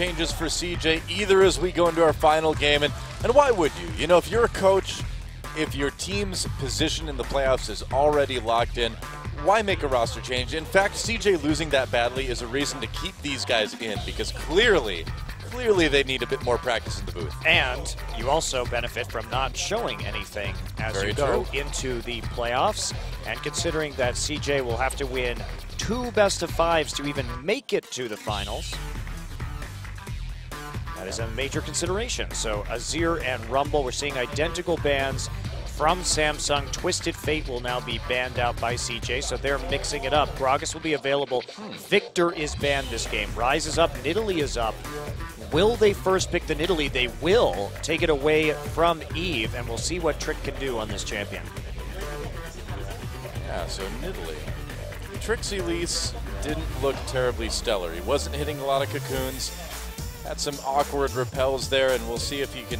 changes for CJ either as we go into our final game, and why would you? You know, if you're a coach, if your team's position in the playoffs is already locked in, why make a roster change? In fact, CJ losing that badly is a reason to keep these guys in, because clearly they need a bit more practice in the booth. And you also benefit from not showing anything as you go into the playoffs. And considering that CJ will have to win 2 best-of-5s to even make it to the finals, that is a major consideration. So Azir and Rumble, we're seeing identical bans from Samsung. Twisted Fate will now be banned out by CJ, so they're mixing it up. Gragas will be available. Victor is banned this game. Ryze is up, Nidalee is up. Will they first pick the Nidalee? They will take it away from Eve, and we'll see what Trick can do on this champion. Yeah, so Nidalee. Trick's Elise didn't look terribly stellar. He wasn't hitting a lot of cocoons. Had some awkward repels there, and we'll see if he can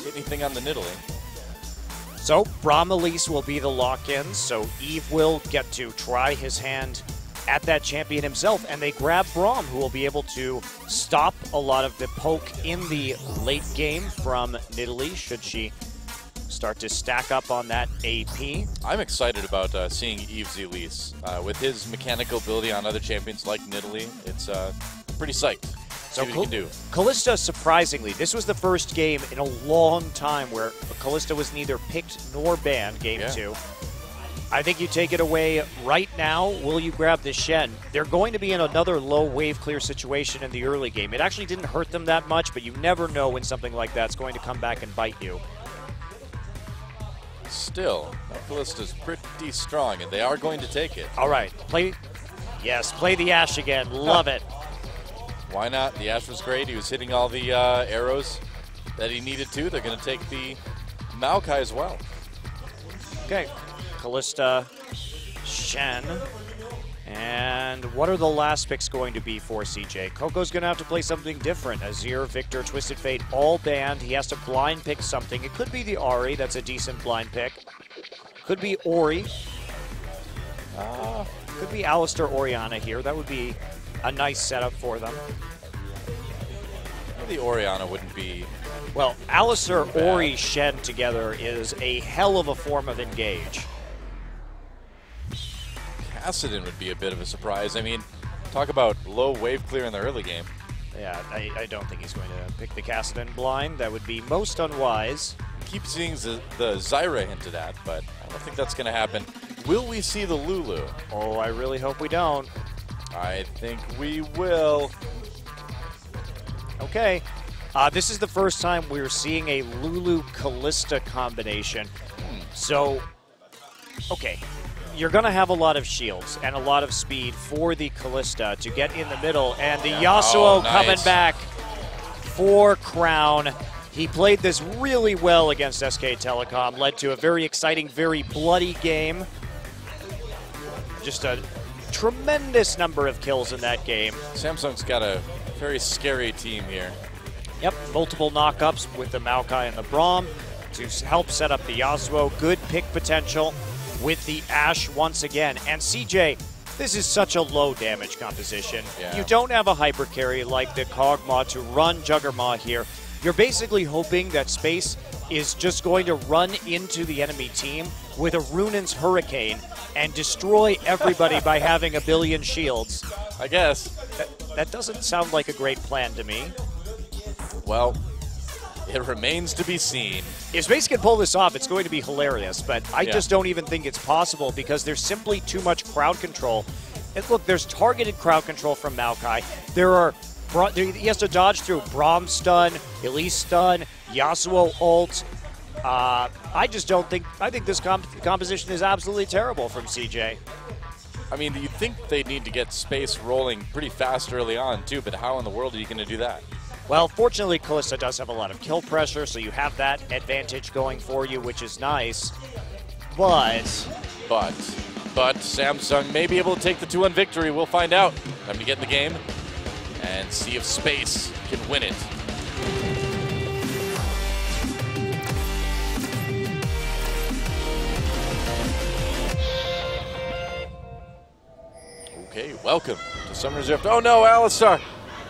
hit anything on the Nidalee. So Braum Elise will be the lock-in, so Eve will get to try his hand at that champion himself, and they grab Braum, who will be able to stop a lot of the poke in the late game from Nidalee, should she start to stack up on that AP. I'm excited about seeing Eve's Elise. With his mechanical ability on other champions like Nidalee, it's pretty psyched. So see what he can do. Kalista, surprisingly, this was the first game in a long time where Kalista was neither picked nor banned, game 2. I think you take it away right now. Will you grab the Shen? They're going to be in another low wave clear situation in the early game. It actually didn't hurt them that much, but you never know when something like that's going to come back and bite you. Still, Kalista's pretty strong, and they are going to take it. All right, play the Ashe again. Love it. Why not? The Ashe was great. He was hitting all the arrows that he needed to. They're going to take the Maokai as well. Okay, Kalista, Shen, and what are the last picks going to be for CJ? Coco's going to have to play something different. Azir, Victor, Twisted Fate, all banned. He has to blind pick something. It could be the Ahri. That's a decent blind pick. Could be Ori. Could be Alistar Orianna here. That would be a nice setup for them. The Orianna wouldn't be... Well, Alistar, Ori, Shen together is a hell of a form of engage. Kassadin would be a bit of a surprise. I mean, talk about low wave clear in the early game. Yeah, I don't think he's going to pick the Kassadin blind. That would be most unwise. Keep seeing the Zyra hinted at, but I don't think that's going to happen. Will we see the Lulu? Oh, I really hope we don't. I think we will. Okay. This is the first time we're seeing a Lulu-Kalista combination. So, okay. You're going to have a lot of shields and a lot of speed for the Kalista to get in the middle. And the Yasuo coming back for Crown. He played this really well against SK Telecom. Led to a very exciting, very bloody game. Just a tremendous number of kills in that game. Samsung's got a very scary team here. Yep, multiple knockups with the Maokai and the Braum to help set up the Yasuo. Good pick potential with the Ashe once again. And CJ, this is such a low damage composition. Yeah. You don't have a hyper carry like the Kog'Maw to run Juggernaut here. You're basically hoping that Space is just going to run into the enemy team with a Runan's Hurricane and destroy everybody by having a billion shields. I guess. That doesn't sound like a great plan to me. Well, it remains to be seen. If Space can pull this off, it's going to be hilarious, but I just don't even think it's possible because there's simply too much crowd control. And look, there's targeted crowd control from Maokai. He has to dodge through Braum stun, Elise stun, Yasuo ult. I think this composition is absolutely terrible from CJ. I mean, you'd think they'd need to get Space rolling pretty fast early on, too, but how in the world are you going to do that? Well, fortunately, Kalista does have a lot of kill pressure, so you have that advantage going for you, which is nice. But Samsung may be able to take the 2-1 victory. We'll find out. Time to get in the game and see if Space can win it. Okay, welcome to Summer's Rift. Oh no, Alistar!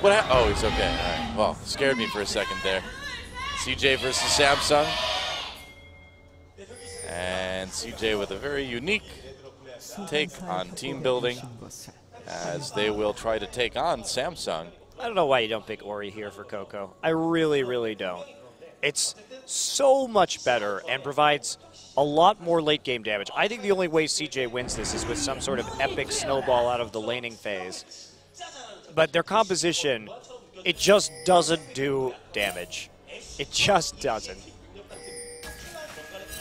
What happened? Oh, he's okay. All right. Well, scared me for a second there. CJ versus Samsung. And CJ with a very unique take on team building as they will try to take on Samsung. I don't know why you don't pick Ori here for Coco. I really, really don't. It's so much better and provides a lot more late game damage. I think the only way CJ wins this is with some sort of epic snowball out of the laning phase. But their composition, it just doesn't do damage. It just doesn't.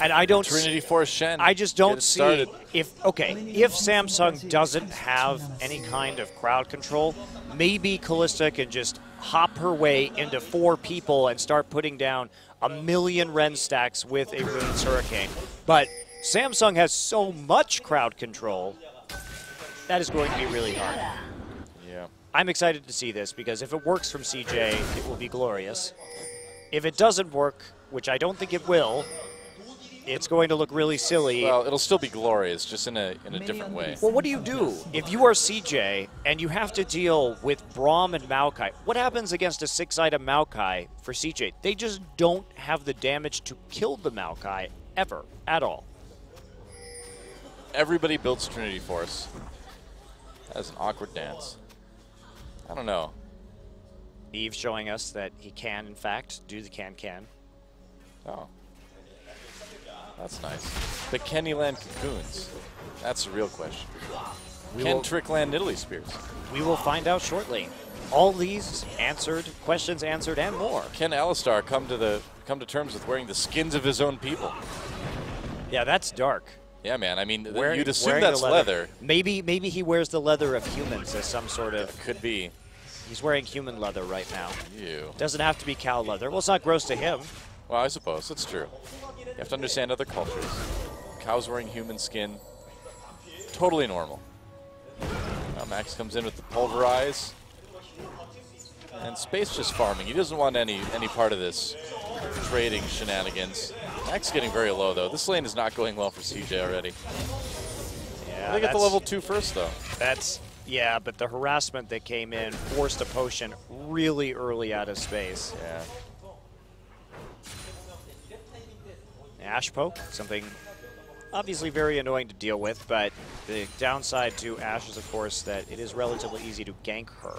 And I don't Trinity Force Shen. I just don't see if Samsung doesn't have any kind of crowd control, maybe Kalista can just hop her way into 4 people and start putting down a million Ren stacks with a Rune's Hurricane. But Samsung has so much crowd control, that is going to be really hard. Yeah. I'm excited to see this because if it works from CJ, it will be glorious. If it doesn't work, which I don't think it will, it's going to look really silly. Well, it'll still be glorious, just in a different way. Well, what do you do if you are CJ and you have to deal with Braum and Maokai? What happens against a 6-item Maokai for CJ? They just don't have the damage to kill the Maokai ever, at all. Everybody builds Trinity Force. That is an awkward dance. I don't know. Eve showing us that he can, in fact, do the can-can. Oh. That's nice. But can he land cocoons? That's the real question. Can Trick land Nidalee Spears? We will find out shortly. All these answered, questions answered, and more. Can Alistar come to terms with wearing the skins of his own people? Yeah, that's dark. Yeah, man. I mean, you'd assume that's leather. Maybe he wears the leather of humans as some sort of... Could be. He's wearing human leather right now. Ew. Doesn't have to be cow leather. Well, it's not gross to him. Well, I suppose. It's true. You have to understand other cultures. Cows wearing human skin. Totally normal. Now Max comes in with the Pulverize. And Space just farming. He doesn't want any part of this trading shenanigans. Max getting very low, though. This lane is not going well for CJ already. Yeah, they get the level 2 first, though. Yeah, but the harassment that came in forced a potion really early out of space. Yeah. Ash poke, something obviously very annoying to deal with, but the downside to Ash is, of course, that it is relatively easy to gank her.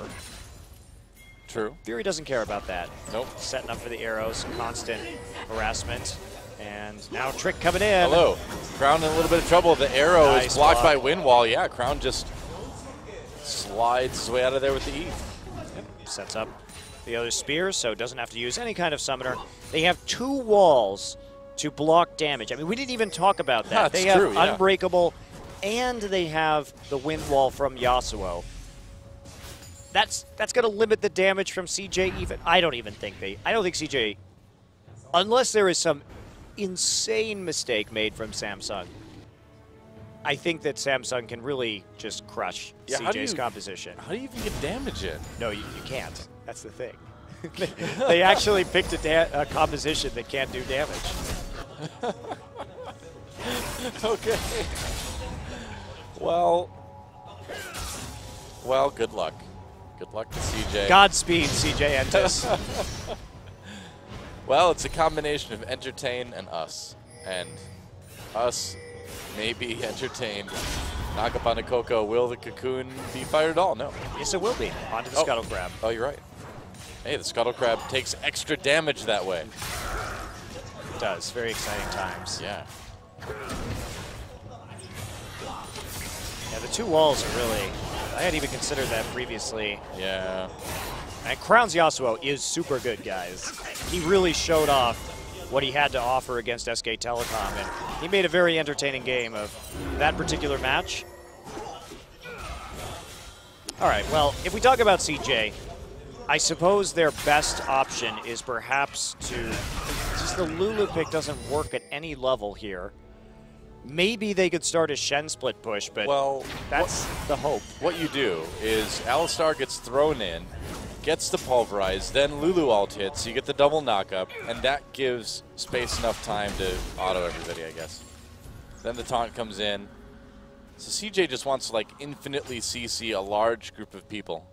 True. Fury doesn't care about that. Nope. Setting up for the arrows, constant harassment, and now Trick coming in. Hello. Crown in a little bit of trouble. The arrow Nice is blocked block. by Wind Wall. Yeah, Crown just slides his way out of there with the E. Yep. Sets up the other spears, so doesn't have to use any kind of summoner. They have 2 walls to block damage. I mean, we didn't even talk about that. That's they have true, yeah. Unbreakable, and they have the Wind Wall from Yasuo. That's going to limit the damage from CJ even. I don't think CJ, unless there is some insane mistake made from Samsung, I think that Samsung can really just crush CJ's composition. How do you even get damage in? No, you can't. That's the thing. They actually picked a composition that can't do damage. Okay. Well, good luck. Good luck to CJ. Godspeed, CJ Entus. Well, it's a combination of entertain and us. And us may be entertained. Knock up on a Coco. Will the cocoon be fired at all? No. Yes, it will be. Onto the Scuttle Crab. Oh, you're right. Hey, the Scuttle Crab takes extra damage that way. It does. Very exciting times. Yeah. Yeah, the 2 walls are really... I hadn't even considered that previously. Yeah. And Crown's Yasuo is super good, guys. He really showed off what he had to offer against SK Telecom, and he made a very entertaining game of that particular match. All right, well, if we talk about CJ, I suppose their best option is perhaps to... Just the Lulu pick doesn't work at any level here. Maybe they could start a Shen split push, but that's the hope. What you do is Alistar gets thrown in, gets the Pulverize, then Lulu ult hits, so you get the double knockup, and that gives Space enough time to auto everybody, I guess. Then the taunt comes in. So CJ just wants to like infinitely CC a large group of people.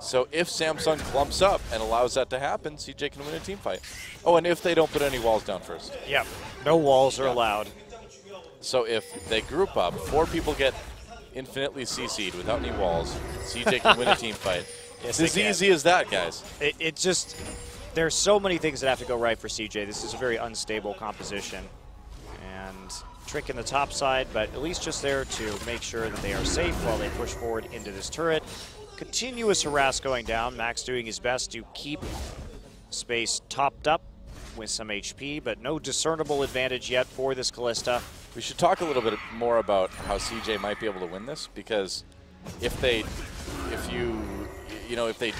So if Samsung clumps up and allows that to happen, CJ can win a team fight. Oh, and if they don't put any walls down first. Yeah, no walls are allowed. So if they group up, 4 people get infinitely CC'd without any walls, CJ can win a team fight. Yes, It's as easy as that, guys. It just, there's so many things that have to go right for CJ. This is a very unstable composition. And trick in the top side, but at least just there to make sure that they are safe while they push forward into this turret. Continuous harass going down. Max doing his best to keep space topped up with some HP, but no discernible advantage yet for this Kalista. We should talk a little bit more about how CJ might be able to win this, because if they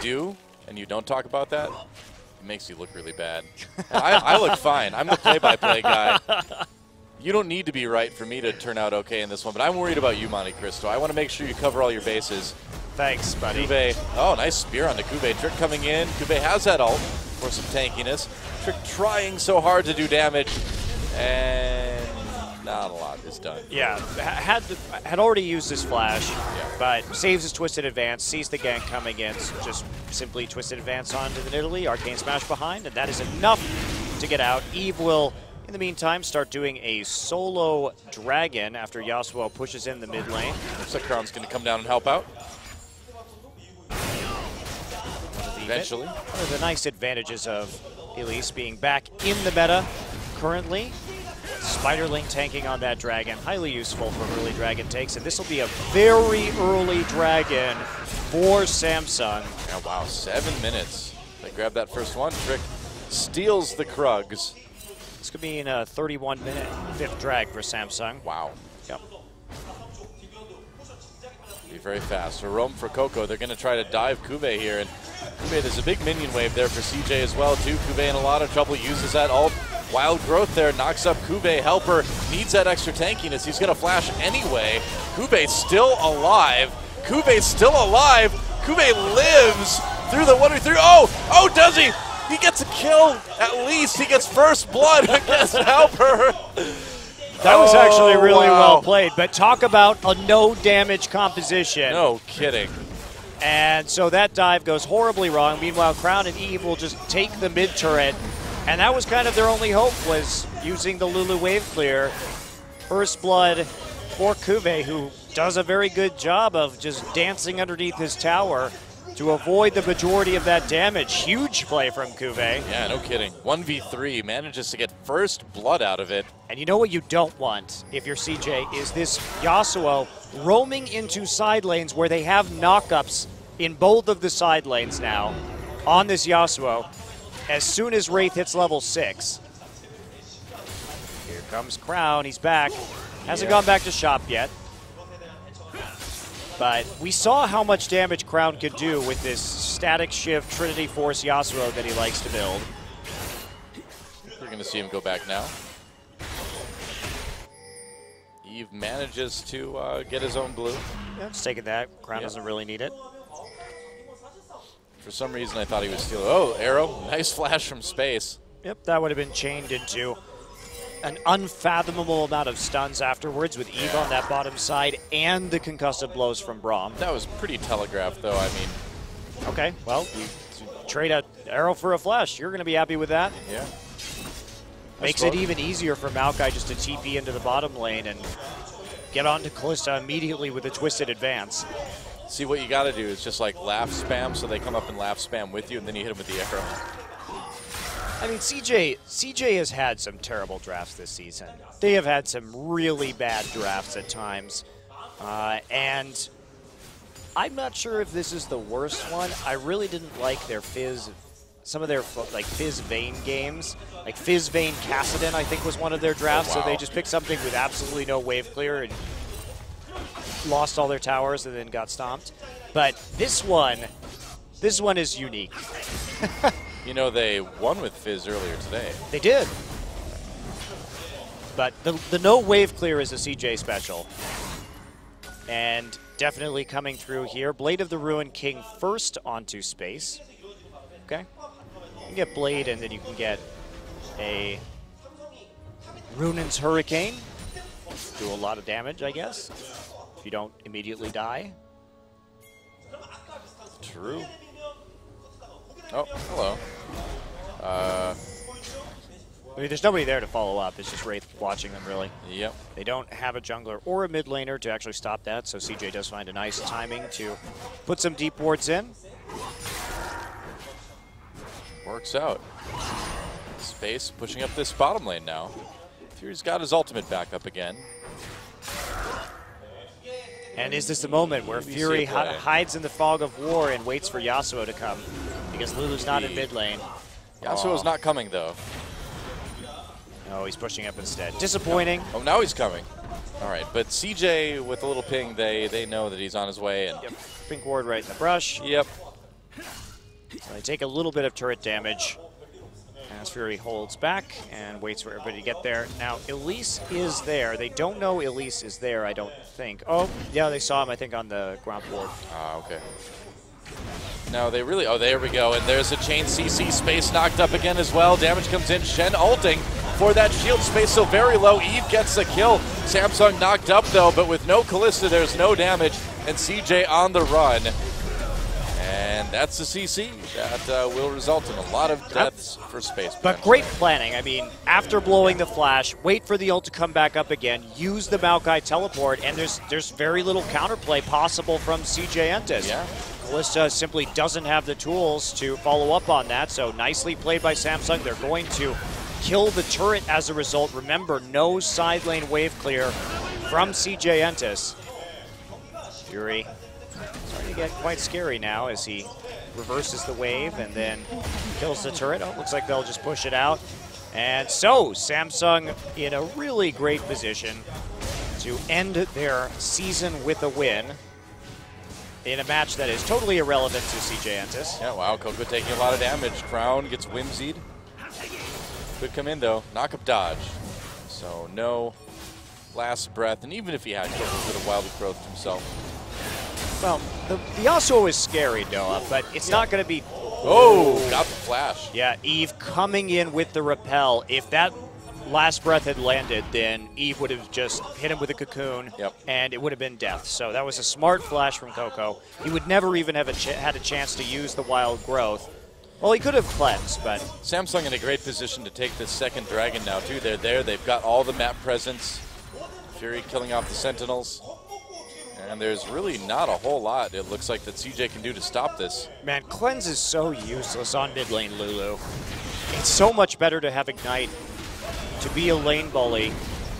do and you don't talk about that, it makes you look really bad. I look fine. I'm the play-by-play guy. You don't need to be right for me to turn out okay in this one, but I'm worried about you, Monte Cristo. I want to make sure you cover all your bases. Thanks, buddy. Kube, oh, nice spear on the Kube. Trick coming in. Kube has that ult for some tankiness. Trick trying so hard to do damage, and not a lot is done. Yeah, had already used his flash, but saves his twisted advance, sees the gank coming in, just simply twisted advance onto the Nidalee, arcane smash behind, and that is enough to get out. Eve will, in the meantime, start doing a solo dragon after Yasuo pushes in the mid lane. Looks like Crown's going to come down and help out. Eventually. One of the nice advantages of Elise being back in the meta currently. Spiderling tanking on that dragon, highly useful for early dragon takes, and this will be a very early dragon for Samsung. Oh, wow, 7 minutes. They grab that first one. Trick steals the Krugs. This could be in a 31-minute 5th drag for Samsung. Wow. Yep. Be very fast. For Rome, for Coco, they're going to try to dive Kube here, and Kube, there's a big minion wave there for CJ as well, too. Kube in a lot of trouble, uses that ult. Wild growth there, knocks up Kube. Helper needs that extra tankiness. He's going to flash anyway. Kube's still alive. Kube's still alive. Kube lives through the 1v3. Oh, does he? He gets a kill. At least he gets first blood against Helper. That was actually really well played, but talk about a no damage composition. No kidding. And so that dive goes horribly wrong. Meanwhile, Crown and Eve will just take the mid turret. And that was kind of their only hope, was using the Lulu wave clear. First blood for Kube, who does a very good job of just dancing underneath his tower to avoid the majority of that damage. Huge play from Kube. Yeah, no kidding. 1v3, manages to get first blood out of it. And you know what you don't want if you're CJ is this Yasuo roaming into side lanes where they have knockups in both of the side lanes now on this Yasuo. As soon as Wraith hits level 6. Here comes Crown, he's back. Hasn't gone back to shop yet. But we saw how much damage Crown could do with this static shift Trinity Force Yasuo that he likes to build. We're going to see him go back now. Eve manages to get his own blue. Yeah, just taking that. Crown doesn't really need it. For some reason, I thought he was stealing. Oh, arrow. Nice flash from space. Yep, that would have been chained into an unfathomable amount of stuns afterwards with Eve on that bottom side and the concussive blows from Braum. That was pretty telegraphed, though. I mean, okay, well, you trade an arrow for a flash. You're going to be happy with that. Yeah. Makes it even easier for Maokai just to TP into the bottom lane and get onto Kalista immediately with a twisted advance. See, what you got to do is just like laugh spam, so they come up and laugh spam with you, and then you hit them with the arrow. I mean, CJ has had some terrible drafts this season. They have had some really bad drafts at times. And I'm not sure if this is the worst one. I really didn't like their Fizz, some of their like Fizz Vayne games. Like Fizz Vayne Kassadin, I think, was one of their drafts. Oh, wow. So they just picked something with absolutely no wave clear and lost all their towers and then got stomped. But this one is unique. You know, they won with Fizz earlier today. They did. But the no wave clear is a CJ special. And definitely coming through here. Blade of the Ruined King first onto space. Okay. You can get Blade and then you can get a Runan's Hurricane. Do a lot of damage, I guess, if you don't immediately die. True. Oh, hello. I mean, there's nobody there to follow up. It's just Wraith watching them, really. Yep. They don't have a jungler or a mid laner to actually stop that, so CJ does find a nice timing to put some deep wards in. Works out. Space pushing up this bottom lane now. Fury's got his ultimate back up again. And is this the moment where Fury hides in the fog of war and waits for Yasuo to come? Because Lulu's not in mid lane. Yasuo's not coming, though. No, he's pushing up instead. Disappointing. Oh, now he's coming. All right, but CJ with a little ping, they know that he's on his way. And yep. Pink ward right in the brush. Yep. So they take a little bit of turret damage as Fury holds back and waits for everybody to get there. Now, Elise is there. They don't know Elise is there, I don't think. Oh, yeah, they saw him, I think, on the ground board. Ah, okay. No, they really, oh, there we go. And there's a chain CC. Space knocked up again as well. Damage comes in. Shen ulting for that shield. Space still very low. Eve gets the kill. Samsung knocked up, though, but with no Kalista, there's no damage. And CJ on the run. And that's the CC. That will result in a lot of deaths for Space. But great planning. I mean, after blowing the flash, wait for the ult to come back up again, use the Maokai teleport, and there's very little counterplay possible from CJ Entus. Yeah. Kalista simply doesn't have the tools to follow up on that, so nicely played by Samsung. They're going to kill the turret as a result. Remember, no side lane wave clear from CJ Entus. Fury starting to get quite scary now as he reverses the wave and then kills the turret. Oh, looks like they'll just push it out. And so, Samsung in a really great position to end their season with a win in a match that is totally irrelevant to CJ Entus. Yeah, wow, Coco taking a lot of damage. Crown gets whimsied. Could come in, though. Knock up dodge. So, no last breath. And even if he had killed, he could have wildly growthed himself. Well, the Yasuo is scary, Noah, but it's not going to be... Oh, got the flash. Yeah, Eve coming in with the repel. If that last breath had landed, then Eve would have just hit him with a cocoon, and it would have been death. So that was a smart flash from Coco. He would never even have had a chance to use the wild growth. Well, he could have cleansed, but... Samsung in a great position to take this second dragon now, too. They're there. They've got all the map presence. Fury killing off the Sentinels. And there's really not a whole lot, it looks like, that CJ can do to stop this. Man, cleanse is so useless on mid lane, Lulu. It's so much better to have Ignite, to be a lane bully,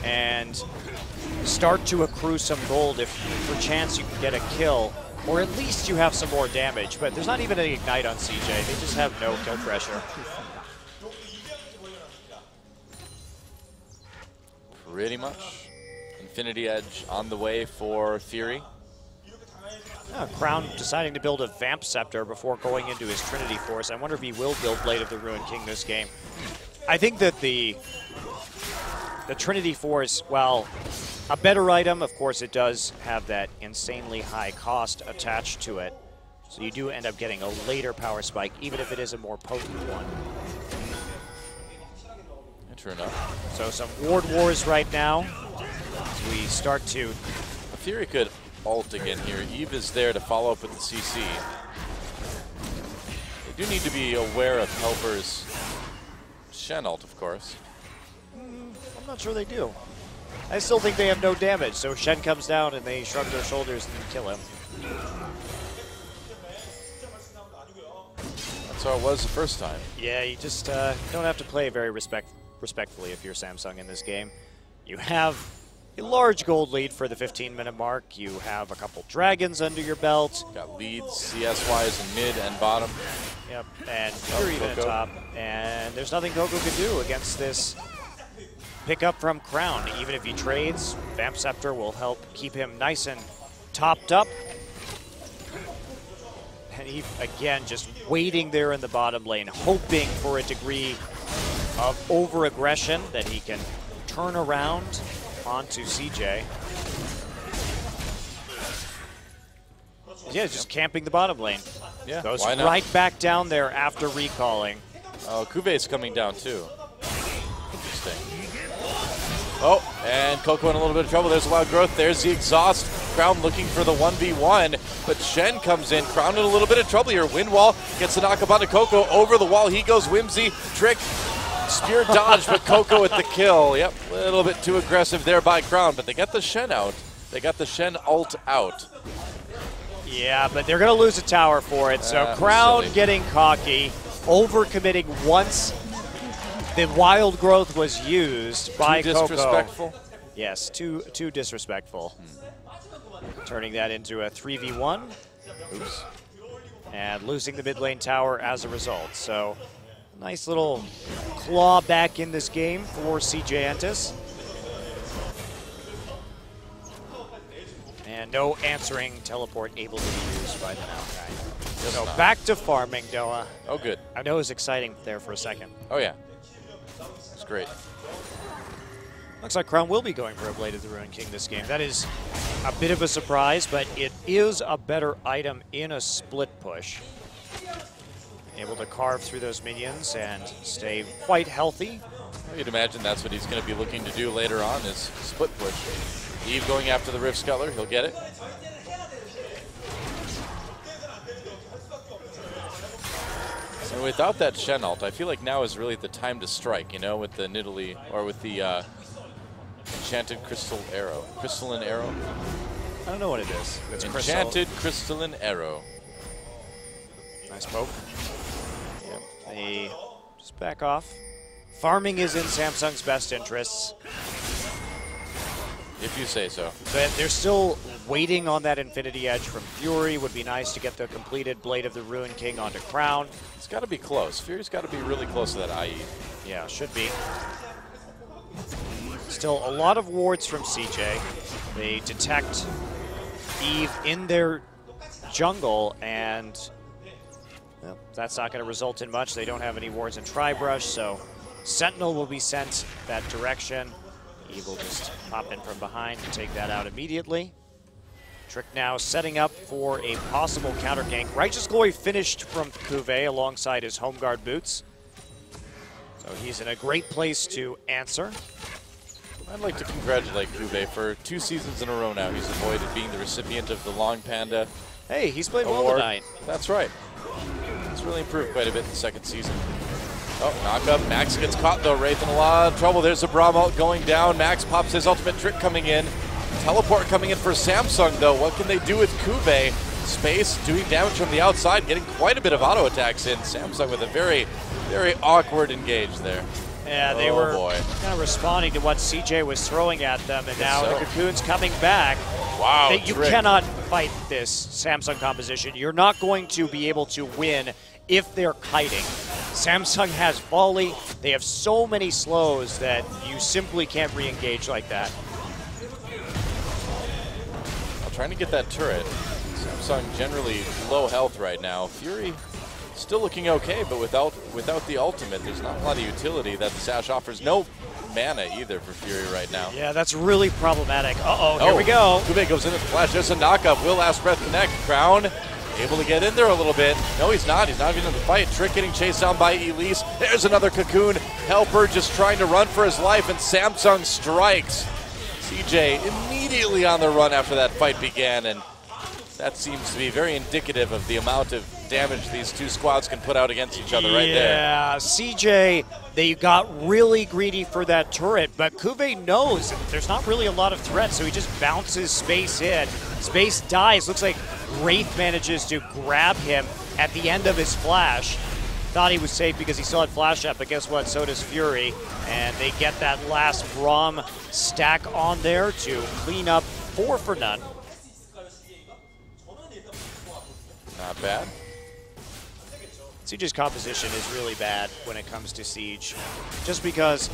and start to accrue some gold if, for chance, you can get a kill. Or at least you have some more damage. But there's not even any Ignite on CJ. They just have no kill pressure. Pretty much. Infinity Edge on the way for Fury. Crown deciding to build a Vamp Scepter before going into his Trinity Force. I wonder if he will build Blade of the Ruined King this game. I think that the Trinity Force, while a better item, of course it does have that insanely high cost attached to it. So you do end up getting a later power spike, even if it is a more potent one. True enough. So some ward wars right now. As we start to... Fury could ult again here. Eve is there to follow up with the CC. They do need to be aware of Helper's Shen ult, of course. I'm not sure they do. I still think they have no damage, so Shen comes down and they shrug their shoulders and kill him. That's how it was the first time. Yeah, you just don't have to play very respectfully if you're Samsung in this game. You have a large gold lead for the 15-minute mark. You have a couple dragons under your belt. Got leads CS-wise in mid and bottom. Yep, and Fury even at top. And there's nothing Coco can do against this pickup from Crown. Even if he trades, Vamp Scepter will help keep him nice and topped up. And he, again, just waiting there in the bottom lane, hoping for a degree of over-aggression that he can turn around onto CJ. Yeah, just camping the bottom lane. Yeah, goes right back down there after recalling. Oh, Kuve's coming down too. Interesting. Oh, and Coco in a little bit of trouble. There's a lot of growth. There's the exhaust Crown looking for the 1v1, but Shen comes in. Crown in a little bit of trouble here. Windwall gets the knock up onto Coco. Over the wall he goes. Whimsy, trick, spear dodge, but Coco with the kill. Yep, a little bit too aggressive there by Crown, but they got the Shen out. They got the Shen ult out. Yeah, but they're going to lose a tower for it. So Crown getting cocky, overcommitting once the wild growth was used by Coco. Disrespectful? Yes, too disrespectful. Turning that into a 3v1. Oops. And losing the mid lane tower as a result. So nice little claw back in this game for CJ Entus. And no answering teleport able to be used by the Maokai. So back to farming, Doa. Oh, good. I know it was exciting there for a second. Oh, yeah. It's great. Looks like Crown will be going for a Blade of the Ruined King this game. That is a bit of a surprise, but it is a better item in a split push. Able to carve through those minions and stay quite healthy. You'd imagine that's what he's going to be looking to do later on is split push. Eve going after the Rift Scuttler. He'll get it. So without that Shen ult, I feel like now is really the time to strike, you know, with the Nidalee, or with the Enchanted Crystal Arrow. Crystalline Arrow? I don't know what it is. It's Enchanted Crystalline Arrow. Nice poke. Yep. They just back off. Farming is in Samsung's best interests. If you say so. But they're still waiting on that Infinity Edge from Fury. Would be nice to get the completed Blade of the Ruined King onto Crown. It's got to be close. Fury's got to be really close to that IE. Yeah, should be. Still a lot of wards from CJ. They detect Eve in their jungle, and well, that's not going to result in much. They don't have any wards in Tribrush, so Sentinel will be sent that direction. Eve will just pop in from behind and take that out immediately. Trick now setting up for a possible counter gank. Righteous Glory finished from Cuvée alongside his Home Guard boots. So he's in a great place to answer. I'd like to congratulate Cuvée for 2 seasons in a row now. He's avoided being the recipient of the Long Panda Hey, he's played award. well tonight. That's right. He's really improved quite a bit in the second season. Oh, knock up. Max gets caught though. Wraith in a lot of trouble. There's a Braum ult going down. Max pops his ultimate trick coming in. Teleport coming in for Samsung though. What can they do with Cuvée? Space doing damage from the outside, getting quite a bit of auto attacks in. Samsung with a very, very awkward engage there. Yeah, they were kind of responding to what CJ was throwing at them, and now the Cocoon's coming back. Wow, you cannot fight this Samsung composition. You're not going to be able to win if they're kiting. Samsung has volley. They have so many slows that you simply can't re-engage like that. I'm trying to get that turret. Samsung generally low health right now. Fury still looking okay, but without the ultimate, there's not a lot of utility that the Sash offers. No mana either for Fury right now. Yeah, that's really problematic. Here we go. Cuvée goes in with the flash. There's a knockup. Will Last Breath connect. Crown able to get in there a little bit. No, he's not. He's not even in the fight. Trick getting chased down by Elise. There's another Cocoon. Helper just trying to run for his life, and Samsung strikes. CJ immediately on the run after that fight began, and that seems to be very indicative of the amount of damage these two squads can put out against each other right there. Yeah, CJ, they got really greedy for that turret, but Cuvée knows there's not really a lot of threat, so he just bounces Space in. Space dies. Looks like Wraith manages to grab him at the end of his flash. Thought he was safe because he still had flash up, but guess what? So does Fury, and they get that last Braum stack on there to clean up 4 for none. Not bad. Siege's composition is really bad when it comes to Siege, just because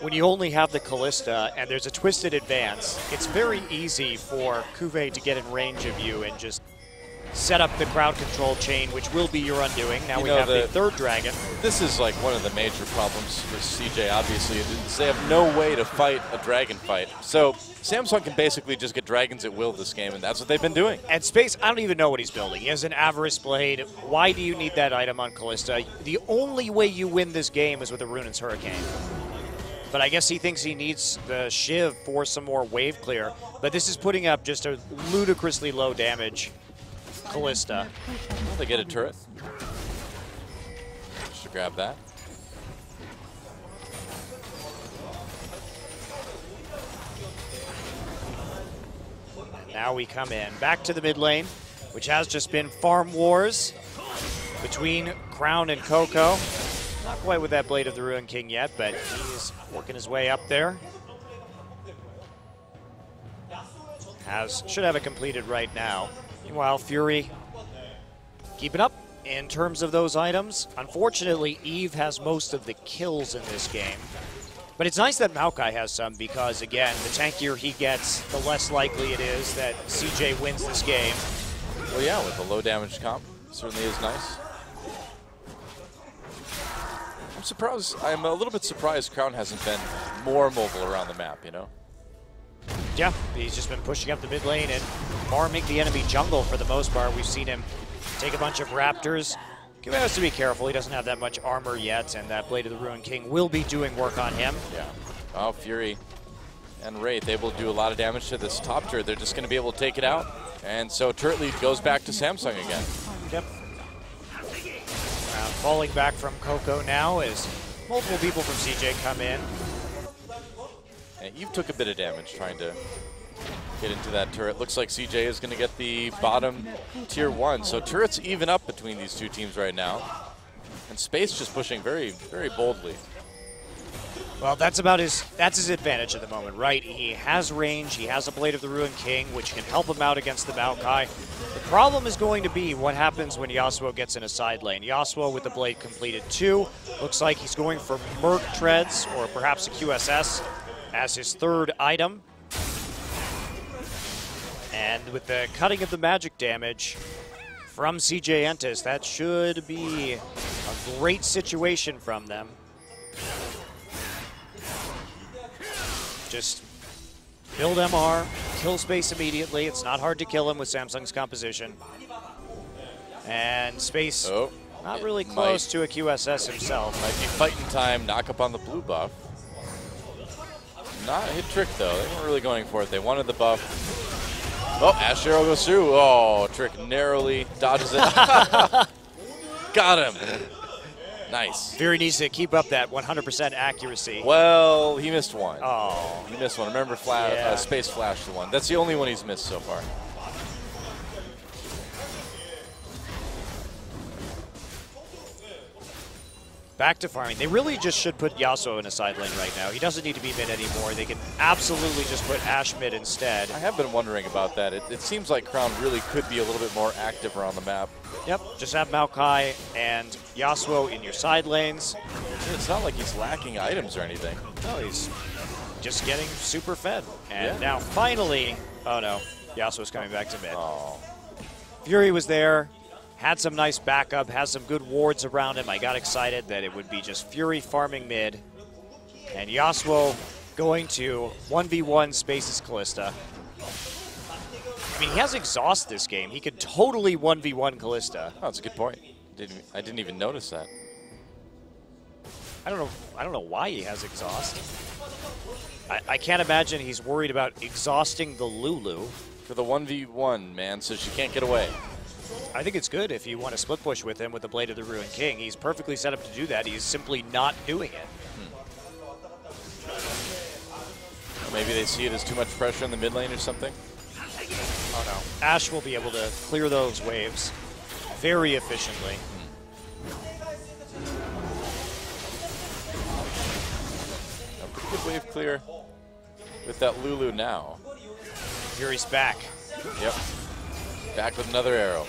when you only have the Callista and there's a twisted advance, it's very easy for Cuvée to get in range of you and just set up the crowd control chain, which will be your undoing. Now we have the third dragon. This is like one of the major problems for CJ, obviously, is they have no way to fight a dragon fight. So Samsung can basically just get dragons at will this game, and that's what they've been doing. And Space, I don't even know what he's building. He has an Avarice Blade. Why do you need that item on Callista? The only way you win this game is with a Runaan's Hurricane. but I guess he thinks he needs the Shiv for some more wave clear. But this is putting up just a ludicrously low damage Kalista. Well, they get a turret. Should grab that. Now we come in back to the mid lane, which has just been farm wars between Crown and Coco. Not quite with that Blade of the Ruined King yet, but he's working his way up there. Should have it completed right now. Meanwhile, Fury keeping up in terms of those items. Unfortunately, Eve has most of the kills in this game. But it's nice that Maokai has some because, again, the tankier he gets, the less likely it is that CJ wins this game. Well, yeah, with the low damage comp, certainly is nice. I'm a little bit surprised Crown hasn't been more mobile around the map, you know? Yeah, he's just been pushing up the mid lane and farming the enemy jungle for the most part. We've seen him take a bunch of Raptors. He has to be careful. He doesn't have that much armor yet, and that Blade of the Ruined King will be doing work on him. Yeah. Oh, Fury and Wraith able to do a lot of damage to this top turret. They're just going to be able to take it out. And so turret lead goes back to Samsung again. Yep. Falling back from Coco now as multiple people from CJ come in. And Eve took a bit of damage trying to get into that turret. Looks like CJ is going to get the bottom tier 1. So turrets even up between these two teams right now. And Space just pushing very, very boldly. Well, that's his advantage at the moment, right? He has range, he has a Blade of the Ruined King, which can help him out against the Maokai. The problem is going to be what happens when Yasuo gets in a side lane. Yasuo with the Blade completed 2. Looks like he's going for Merc Treads or perhaps a QSS as his third item. And with the cutting of the magic damage from CJ Entus, that should be a great situation from them. Just build MR, kill Space immediately. It's not hard to kill him with Samsung's composition. And Space not really close to a QSS himself. Might be fighting time, knock up on the blue buff. Not a hit trick though, they weren't really going for it. They wanted the buff. Oh, Ash Arrow goes through. Oh, Trick narrowly dodges it. Got him. Nice. Fury needs to keep up that 100% accuracy. Well, he missed one. Oh. He missed one. Remember, Space Flash the one. That's the only one he's missed so far. Back to farming. They really just should put Yasuo in a side lane right now. He doesn't need to be mid anymore. They can absolutely just put Ashe mid instead. I have been wondering about that. It seems like Crown really could be a little bit more active around the map. Yep, just have Maokai and Yasuo in your side lanes. It's not like he's lacking items or anything. No, he's just getting super fed. And now finally, oh no, Yasuo's coming back to mid. Oh. Fury was there. Had some nice backup, has some good wards around him. I got excited that it would be just Fury farming mid. And Yasuo going to 1v1 Space's Kalista. I mean, he has exhaust this game. He could totally 1v1 Kalista. Oh, that's a good point. I didn't even notice that. I don't know why he has exhaust. I can't imagine he's worried about exhausting the Lulu. For the 1v1, man, so she can't get away. I think it's good if you want to split push with him with the Blade of the Ruined King. He's perfectly set up to do that. He's simply not doing it. Maybe they see it as too much pressure in the mid lane or something. Oh no. Ashe will be able to clear those waves very efficiently. A pretty good wave clear with that Lulu now. Fury's back. Yep. Back with another arrow.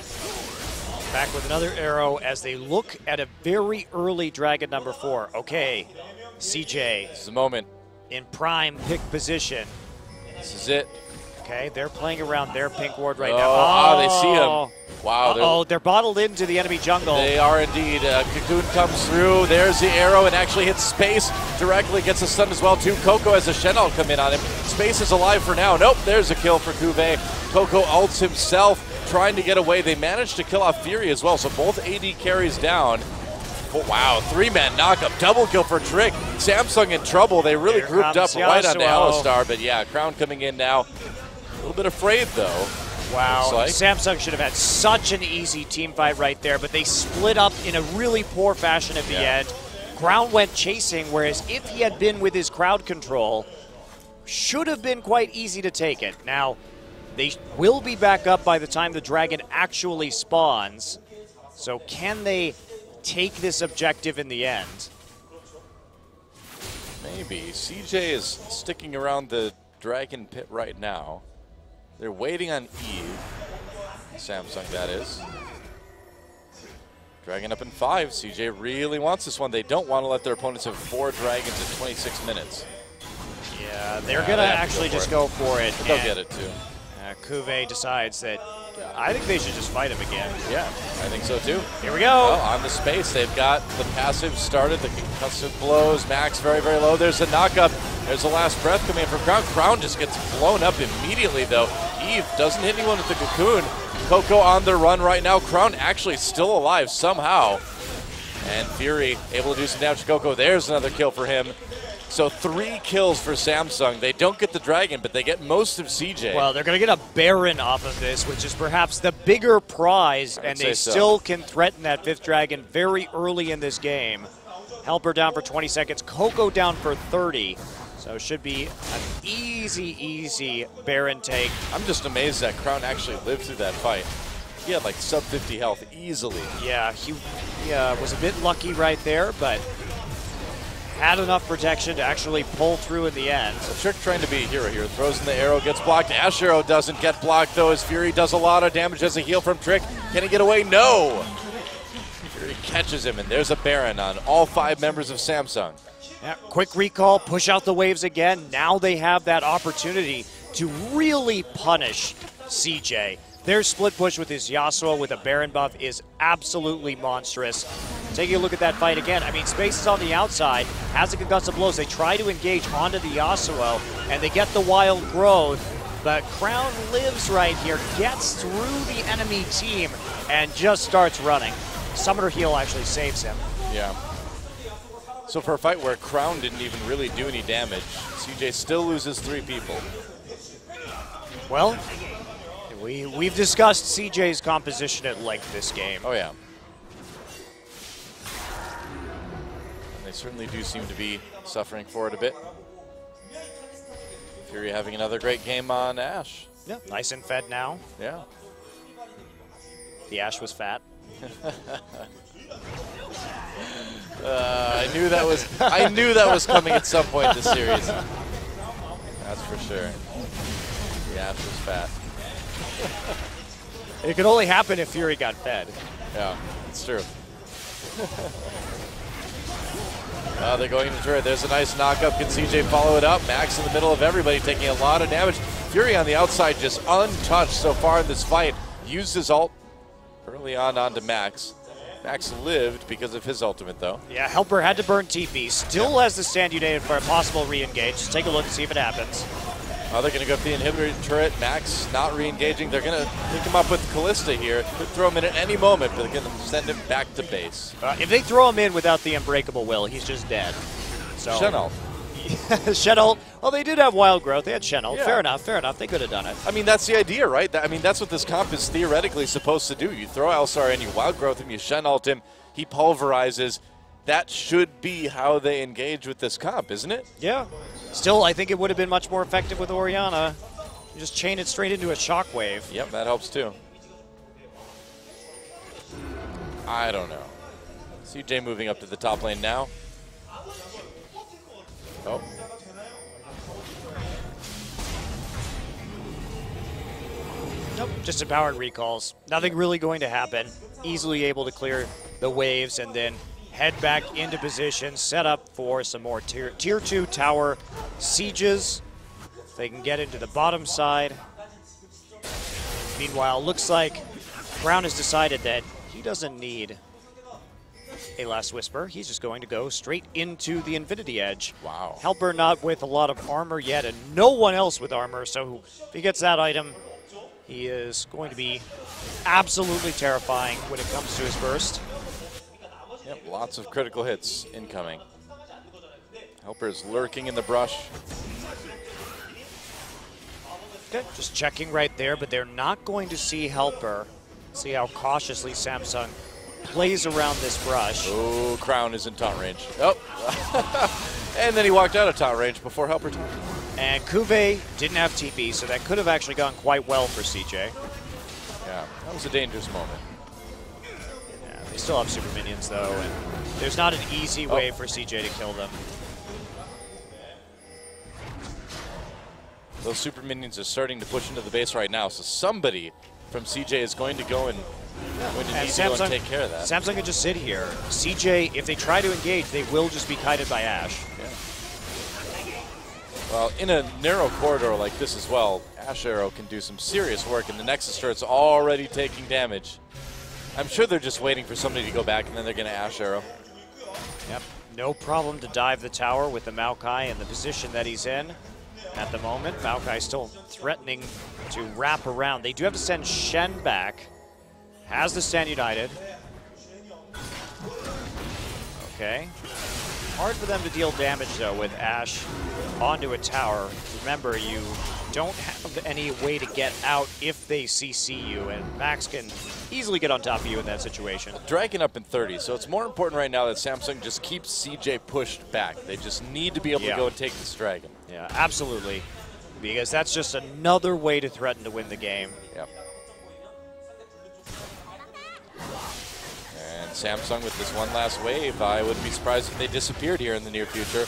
Back with another arrow as they look at a very early Dragon number 4. Okay, CJ. This is the moment. In prime pick position. This is it. Okay, they're playing around their pink ward right now. Oh, they see him. Wow. They're bottled into the enemy jungle. They are indeed. Cocoon comes through. There's the arrow and actually hits Space. Directly gets a stun as well, too. Coco has a Shen'Al come in on him. Space is alive for now. Nope, there's a kill for Cuvée. Coco ults himself, trying to get away. They managed to kill off Fury as well, so both AD carries down. Wow, three-man knockup, double kill for Trick. Samsung in trouble. They really grouped up right onto Alistar, but yeah, Crown coming in now. A little bit afraid, though. Wow, like. Samsung should have had such an easy team fight right there, but they split up in a really poor fashion at the end. Crown went chasing, whereas if he had been with his crowd control, should have been quite easy to take it. Now, they will be back up by the time the dragon actually spawns, so can they take this objective in the end? Maybe. CJ is sticking around the dragon pit right now. They're waiting on Eve. Samsung, that is. Dragon up in 5. CJ really wants this one. They don't want to let their opponents have 4 dragons in 26 minutes. Yeah, they're going to actually just go for it. But they'll get it, too. Kuve decides that I think they should just fight him again. Yeah, I think so, too. Here we go. Well, on the space, they've got the passive started, the concussive blows. Max very, very low. There's a knockup. There's the last breath coming in from Crown. Crown just gets blown up immediately, though. Eve doesn't hit anyone with the cocoon. Coco on the run right now. Crown actually still alive somehow. And Fury able to do some damage to Coco. There's another kill for him. So 3 kills for Samsung. They don't get the dragon, but they get most of CJ. Well, they're going to get a Baron off of this, which is perhaps the bigger prize, and they still can threaten that 5th dragon very early in this game. Helper down for 20 seconds. Coco down for 30. So it should be an easy Baron take. I'm just amazed that Crown actually lived through that fight. He had like sub 50 health easily. Yeah, he was a bit lucky right there, but had enough protection to actually pull through in the end. So Trick trying to be a hero here. Throws in the arrow, gets blocked. Ash arrow doesn't get blocked though, as Fury does a lot of damage as a heal from Trick. Can he get away? No! Fury catches him, and there's a Baron on all 5 members of Samsung. Yeah, quick recall, push out the waves again. Now they have that opportunity to really punish CJ. Their split push with his Yasuo with a Baron buff is absolutely monstrous. Taking a look at that fight again, I mean, Space is on the outside, has the concussive blows. They try to engage onto the Yasuo, and they get the wild growth, but Crown lives right here, gets through the enemy team, and just starts running. Summoner heal actually saves him. Yeah. So for a fight where Crown didn't even really do any damage, CJ still loses 3 people. Well, we've discussed CJ's composition at length this game. Oh, yeah. And they certainly do seem to be suffering for it a bit. Fury having another great game on Ashe. Yeah, nice and fed now. Yeah. The Ashe was fat. I knew that was coming at some point in the series. That's for sure. The Ashe was fat. It could only happen if Fury got fed. Yeah, it's true. They're going into turret. There's a nice knockup. Can CJ follow it up? Max in the middle of everybody, taking a lot of damage. Fury on the outside, just untouched so far in this fight. Used his ult early on onto Max. Max lived because of his ultimate, though. Yeah, Helper had to burn TP. Still has the stand unit for a possible re-engage. Just take a look and see if it happens. Oh, they're going to go for the inhibitor turret. Max not re-engaging. They're going to pick him up with Callista here. Could throw him in at any moment, but they're going to send him back to base. If they throw him in without the Unbreakable Will, he's just dead. So Shen ult. Shen ult. Well, they did have Wild Growth. They had Shen ult. Yeah. Fair enough, fair enough. They could have done it. I mean, that's the idea, right? I mean, that's what this comp is theoretically supposed to do. You throw Alistar in, you Wild Growth him, you Shen ult him, he pulverizes. That should be how they engage with this comp, isn't it? Yeah. Still, I think it would have been much more effective with Orianna. You just chain it straight into a shockwave. Yep, that helps too. I don't know. CJ moving up to the top lane now. Oh. Nope, just empowered recalls. Nothing really going to happen. Easily able to clear the waves and then head back into position, set up for some more tier 2 tower sieges. They can get into the bottom side. Meanwhile, looks like Brown has decided that he doesn't need a Last Whisper. He's just going to go straight into the Infinity Edge. Wow. Helper not with a lot of armor yet, and no one else with armor, so if he gets that item, he is going to be absolutely terrifying when it comes to his burst. Yep, Lots of critical hits incoming. Helper's lurking in the brush. Okay, just checking right there, but they're not going to see Helper. See how cautiously Samsung plays around this brush. Oh, Crown is in taunt range. Oh, and then he walked out of taunt range before Helper taunted. And Cuvée didn't have TP, so that could have actually gone quite well for CJ. Yeah, that was a dangerous moment. Yeah, they still have super minions, though, and there's not an easy way for CJ to kill them. Those super minions are starting to push into the base right now, so somebody from CJ is going to go and Samsung, take care of that. Samsung can just sit here. CJ, if they try to engage, they will just be kited by Ashe. Yeah. Well, in a narrow corridor like this as well, Ashe Arrow can do some serious work, and the Nexus turret's already taking damage. I'm sure they're just waiting for somebody to go back, and then they're going to Ashe Arrow. Yep, no problem to dive the tower with the Maokai in the position that he's in. At the moment, Maokai still threatening to wrap around. They do have to send Shen back. Has the stand united. Okay. Hard for them to deal damage, though, with Ashe onto a tower. Remember, you don't have any way to get out if they CC you, and Max can easily get on top of you in that situation. Dragon up in 30, so it's more important right now that Samsung just keeps CJ pushed back. They just need to be able to go and take this Dragon. Yeah, absolutely. Because that's just another way to threaten to win the game. Yep. And Samsung with this one last wave, I wouldn't be surprised if they disappeared here in the near future.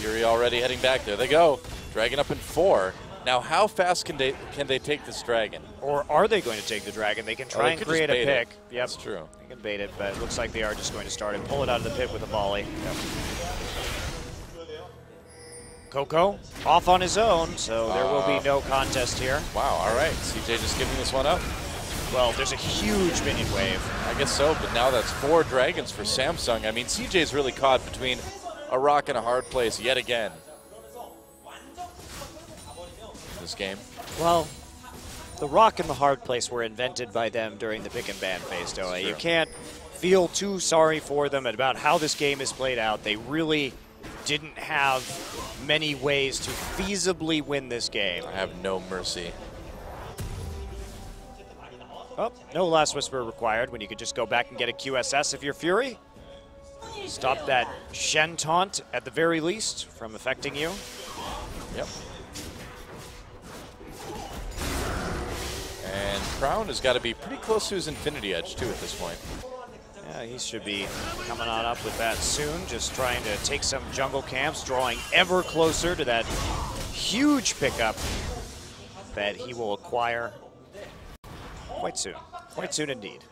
Fury already heading back. There they go. Dragon up in 4. Now, how fast can they take this Dragon? Or are they going to take the Dragon? They can try and create a pick. Yep. That's true. They can bait it, but it looks like they are just going to start and pull it out of the pit with a volley. Yep. Coco off on his own, so there will be no contest here. Wow, all right. CJ just giving this one up. Well, there's a huge minion wave. I guess so, but now that's 4 Dragons for Samsung. I mean, CJ's really caught between a rock and a hard place yet again this game. Well, the rock and the hard place were invented by them during the pick and ban phase, Doa. You can't feel too sorry for them about how this game is played out. They really didn't have many ways to feasibly win this game. I have no mercy. Oh, no Last Whisper required when you could just go back and get a QSS if you're Fury. Stop that Shen taunt at the very least from affecting you. Yep. And Crown has got to be pretty close to his Infinity Edge too at this point. Yeah, he should be coming on up with that soon, just trying to take some jungle camps, drawing ever closer to that huge pickup that he will acquire quite soon indeed.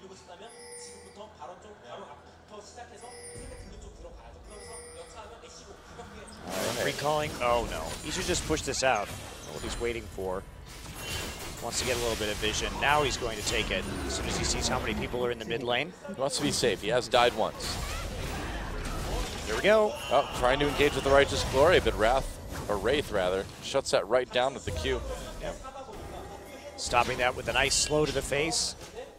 Recalling, oh no, he should just push this out. What he's waiting for. Wants to get a little bit of vision. Now he's going to take it as soon as he sees how many people are in the mid lane. He wants to be safe. He has died once. Here we go. Oh, trying to engage with the Righteous Glory, but Wraith rather, shuts that right down with the Q. Yep. Stopping that with a nice slow to the face.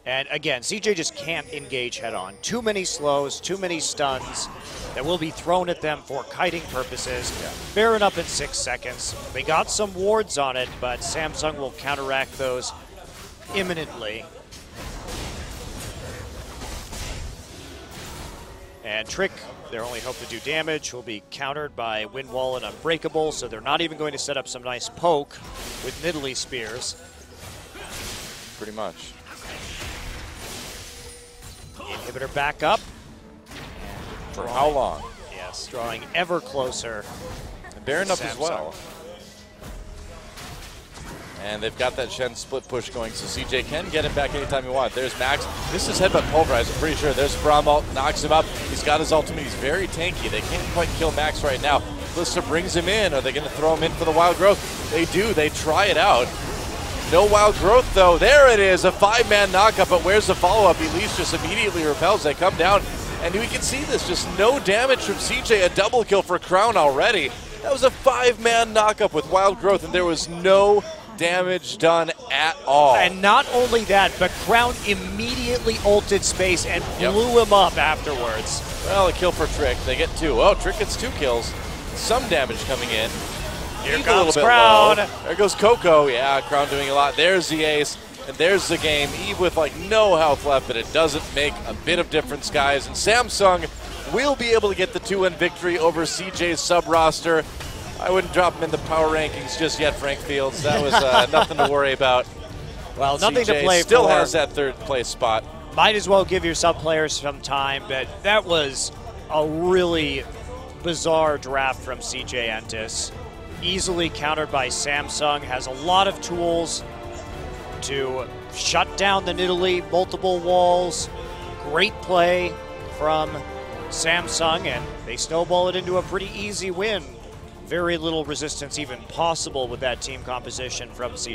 And again, CJ just can't engage head on. Too many slows, too many stuns that will be thrown at them for kiting purposes. Baron up in 6 seconds. They got some wards on it, but Samsung will counteract those imminently. And Trick, their only hope to do damage, will be countered by Windwall and Unbreakable, so they're not even going to set up some nice poke with Nidalee Spears. Pretty much. Inhibitor back up. For how long? Yes, drawing ever closer. And Baron up as well. And they've got that Shen split push going, so CJ can get him back anytime he wants. There's Max. This is Headbutt Pulverize, I'm pretty sure. There's Braum ult, knocks him up. He's got his ultimate. He's very tanky. They can't quite kill Max right now. Blista brings him in. Are they going to throw him in for the Wild Growth? They do. They try it out. No Wild Growth, though. There it is, a 5-man knockup, but where's the follow-up? Elise just immediately repels. They come down, and we can see this. Just no damage from CJ. A double kill for Crown already. That was a 5-man knockup with Wild Growth, and there was no damage done at all. And not only that, but Crown immediately ulted space and blew him up afterwards. Well, a kill for Trick. They get 2. Oh, Trick gets 2 kills. Some damage coming in. Here Eve comes Crown. There goes Coco. Yeah, Crown doing a lot. There's the ace, and there's the game. Eve with like no health left, but it doesn't make a bit of difference, guys. And Samsung will be able to get the 2-win victory over CJ's sub-roster. I wouldn't drop him in the power rankings just yet, Frank Fields. That was nothing to worry about. Well, nothing CJ to play still for. has that 3rd place spot. Might as well give your sub players some time, but that was a really bizarre draft from CJ Entus. Easily countered by Samsung, has a lot of tools to shut down the Nidalee, multiple walls. Great play from Samsung, and they snowball it into a pretty easy win. Very little resistance even possible with that team composition from CJ.